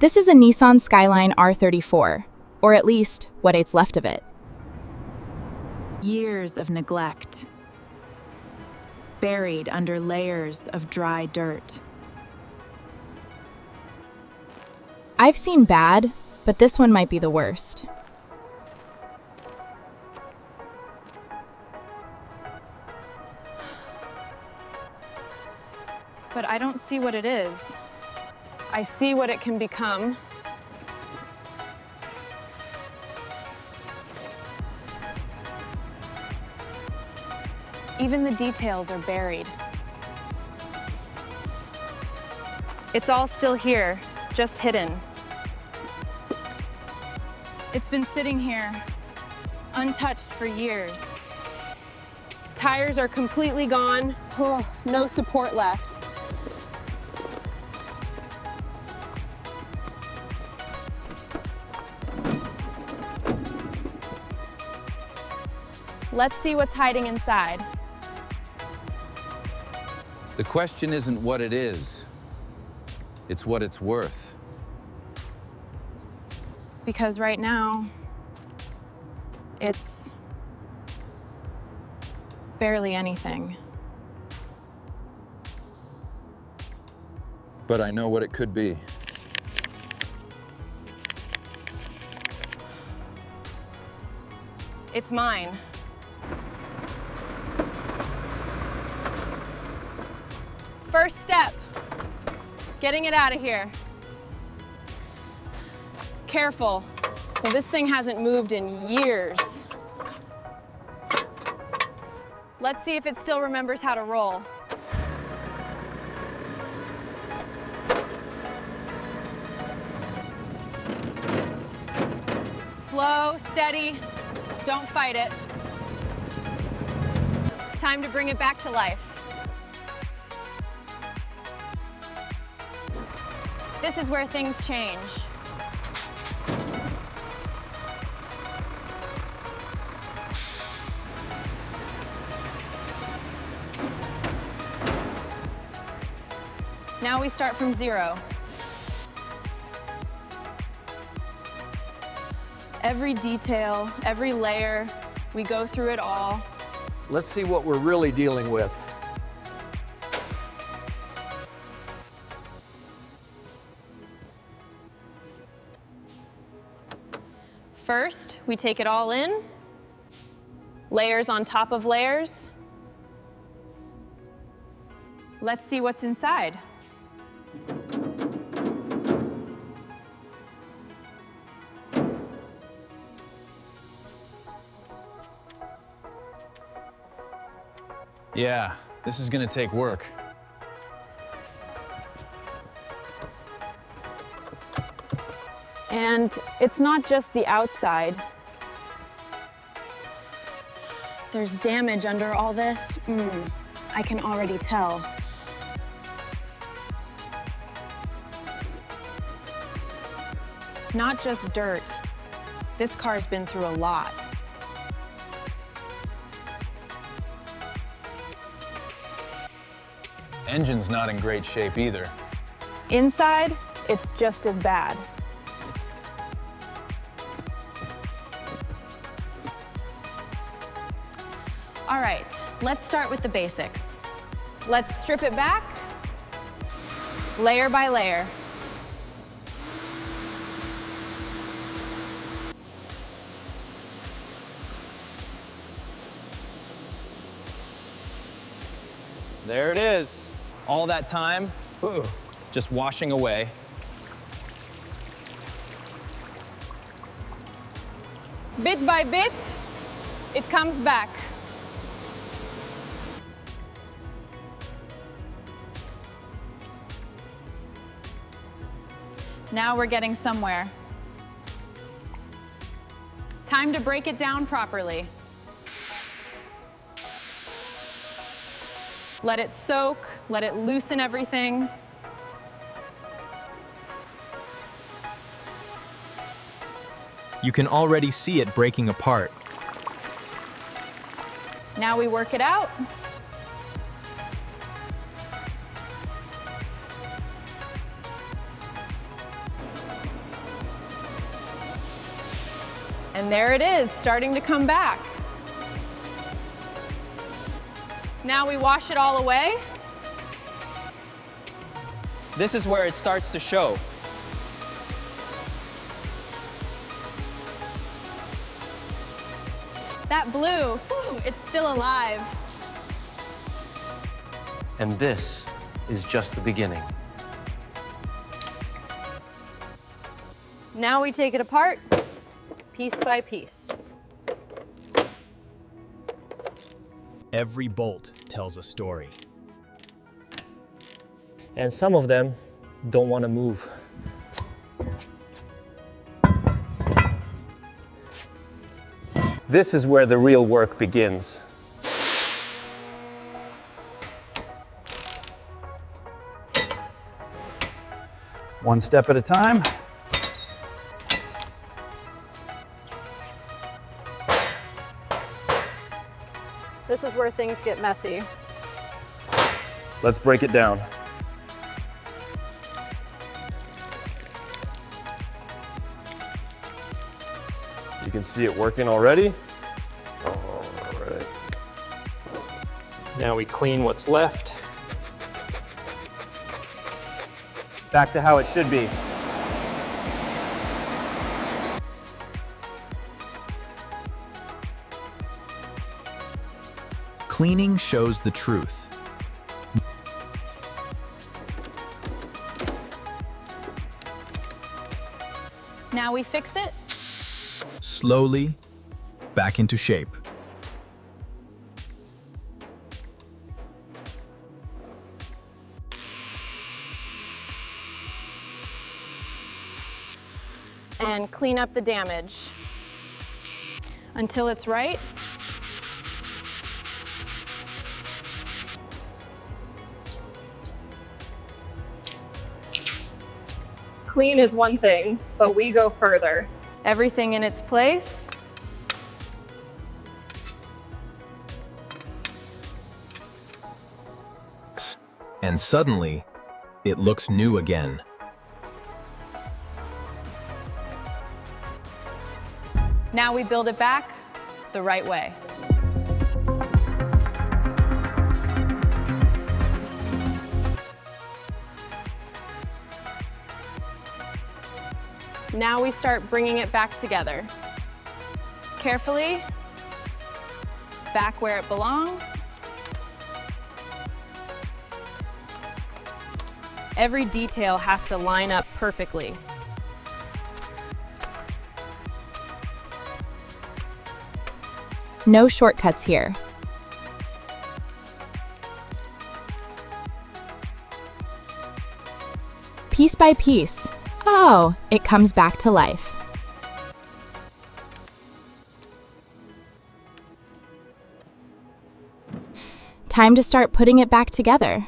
This is a Nissan Skyline R34, or at least what it's left of it. Years of neglect, buried under layers of dry dirt. I've seen bad, but this one might be the worst. But I don't see what it is. I see what it can become. Even the details are buried. It's all still here, just hidden. It's been sitting here, untouched for years. Tires are completely gone. Oh, no support left. Let's see what's hiding inside. The question isn't what it is, it's what it's worth. Because right now, it's barely anything. But I know what it could be. It's mine. First step, getting it out of here. Careful, this thing hasn't moved in years. Let's see if it still remembers how to roll. Slow, steady, don't fight it. Time to bring it back to life. This is where things change. Now we start from zero. Every detail, every layer, we go through it all. Let's see what we're really dealing with. First, we take it all in, layers on top of layers. Let's see what's inside. Yeah, this is gonna take work. And it's not just the outside. There's damage under all this. I can already tell. Not just dirt. This car's been through a lot. Engine's not in great shape either. Inside, it's just as bad. All right, let's start with the basics. Let's strip it back, layer by layer. There it is. All that time, just washing away. Bit by bit, it comes back. Now we're getting somewhere. Time to break it down properly. Let it soak, let it loosen everything. You can already see it breaking apart. Now we work it out. And there it is, starting to come back. Now we wash it all away. This is where it starts to show. That blue, it's still alive. And this is just the beginning. Now we take it apart, piece by piece. Every bolt tells a story. And some of them don't want to move. This is where the real work begins. One step at a time. This is where things get messy. Let's break it down. You can see it working already. All right. Now we clean what's left. Back to how it should be. Cleaning shows the truth. Now we fix it. Slowly, back into shape. And clean up the damage until it's right. Clean is one thing, but we go further. Everything in its place. And suddenly, it looks new again. Now we build it back the right way. Now we start bringing it back together. Carefully, back where it belongs. Every detail has to line up perfectly. No shortcuts here. Piece by piece. Oh, it comes back to life. Time to start putting it back together.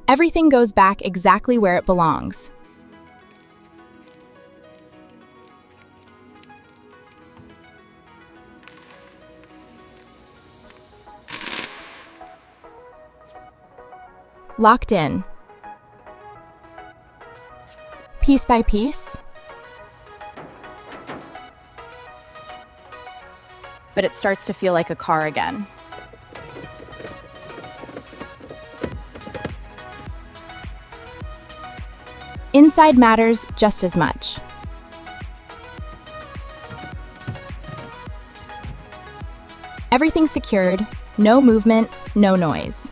Everything goes back exactly where it belongs. Locked in. Piece by piece. But it starts to feel like a car again. Inside matters just as much. Everything secured, no movement, no noise.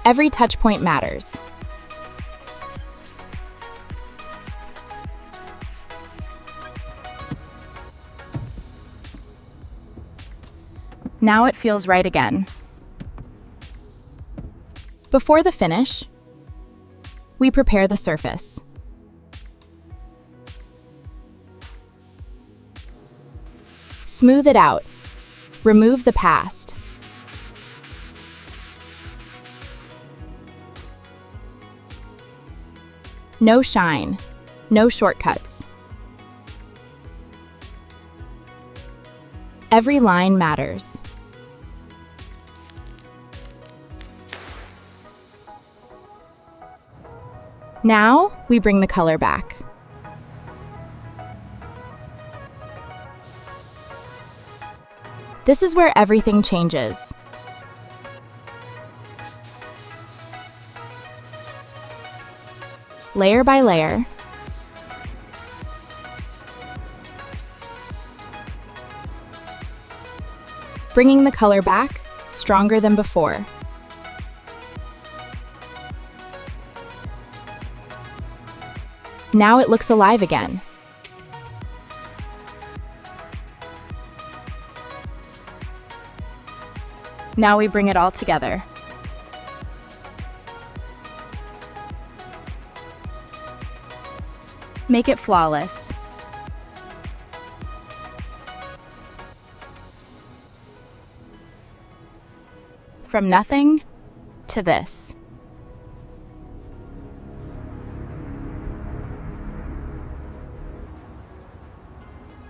Every touch point matters. Now it feels right again. Before the finish, we prepare the surface. Smooth it out. Remove the past. No shine, no shortcuts. Every line matters. Now, we bring the color back. This is where everything changes. Layer by layer, bringing the color back, stronger than before. Now it looks alive again. Now we bring it all together. Make it flawless. From nothing to this.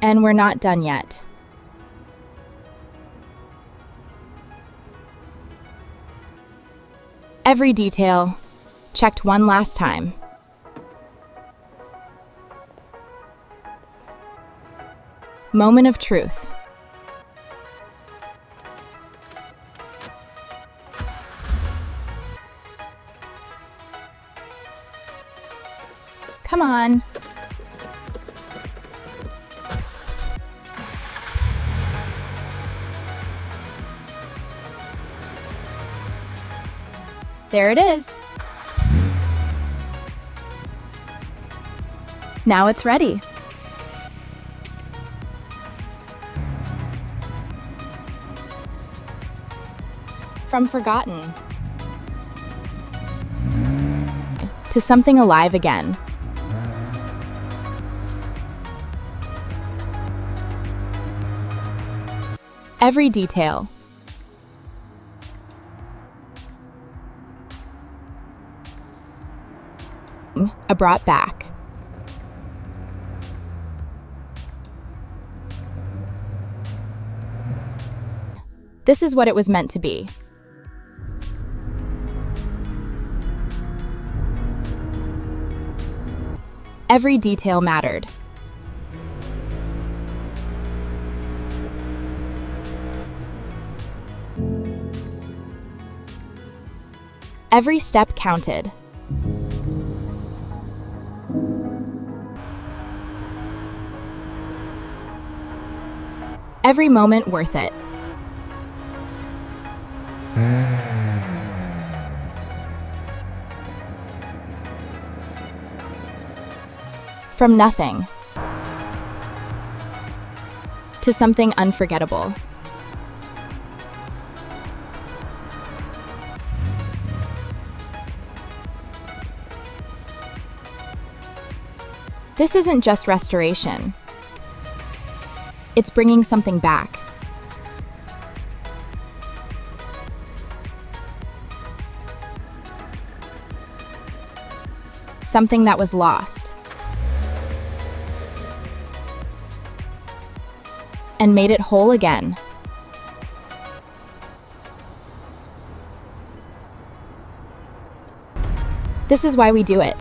And we're not done yet. Every detail checked one last time. Moment of truth. Come on. There it is. Now it's ready. From forgotten to something alive again. Every detail. Brought back. This is what it was meant to be. Every detail mattered. Every step counted. Every moment worth it. From nothing to something unforgettable. This isn't just restoration. It's bringing something back. Something that was lost. And made it whole again. This is why we do it.